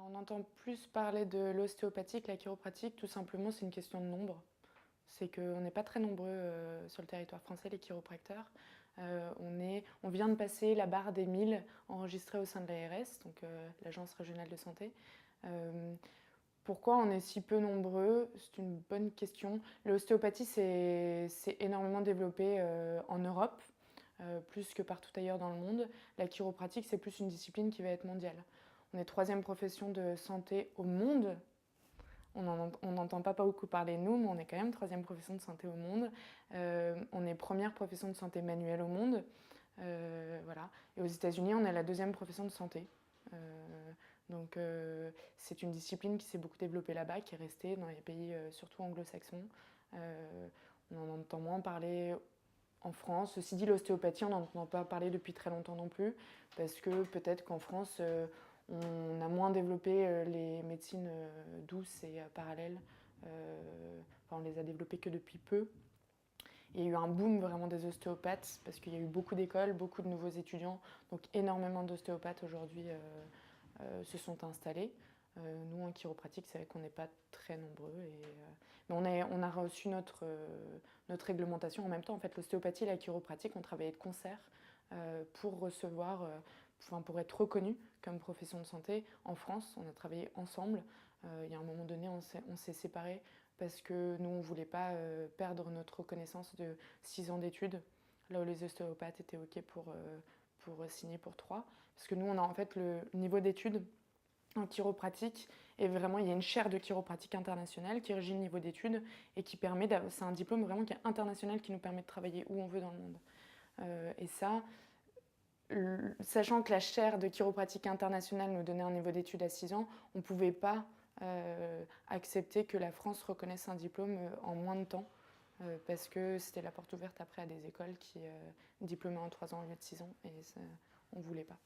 On entend plus parler de l'ostéopathie que la chiropratique, tout simplement c'est une question de nombre. C'est qu'on n'est pas très nombreux sur le territoire français, les chiropracteurs. On vient de passer la barre des 1000 enregistrés au sein de l'ARS, donc l'Agence régionale de santé. Pourquoi on est si peu nombreux? C'est une bonne question. L'ostéopathie c'est énormément développé en Europe, plus que partout ailleurs dans le monde. La chiropratique, c'est plus une discipline qui va être mondiale. On est troisième profession de santé au monde. On n'entend pas beaucoup parler de nous, mais on est quand même troisième profession de santé au monde. On est première profession de santé manuelle au monde. Voilà. Et aux États-Unis, on est la deuxième profession de santé. Donc c'est une discipline qui s'est beaucoup développée là-bas, qui est restée dans les pays surtout anglo-saxons. On en entend moins parler en France. Ceci dit, l'ostéopathie, on n'en entend pas parler depuis très longtemps non plus, parce que peut-être qu'en France, on a moins développé les médecines douces et parallèles. Enfin, on les a développées que depuis peu. Il y a eu un boom vraiment des ostéopathes, parce qu'il y a eu beaucoup d'écoles, beaucoup de nouveaux étudiants, donc énormément d'ostéopathes aujourd'hui se sont installés. Nous, en chiropratique, c'est vrai qu'on n'est pas très nombreux. Mais on a reçu notre réglementation en même temps. En fait, l'ostéopathie et la chiropratique ont travaillé de concert pour recevoir, pour être reconnus comme profession de santé. En France, on a travaillé ensemble. Il y a un moment donné, on s'est séparés parce que nous, on ne voulait pas perdre notre reconnaissance de 6 ans d'études, là où les ostéopathes étaient OK pour signer pour 3. Parce que nous, on a en fait le niveau d'études en chiropratique, et vraiment, il y a une chaire de chiropratique internationale qui régit le niveau d'études et qui permet, c'est un diplôme vraiment qui est international qui nous permet de travailler où on veut dans le monde. Et ça, sachant que la chaire de chiropratique internationale nous donnait un niveau d'études à 6 ans, on ne pouvait pas accepter que la France reconnaisse un diplôme en moins de temps, parce que c'était la porte ouverte après à des écoles qui diplômaient en 3 ans au lieu de 6 ans, et ça, on ne voulait pas.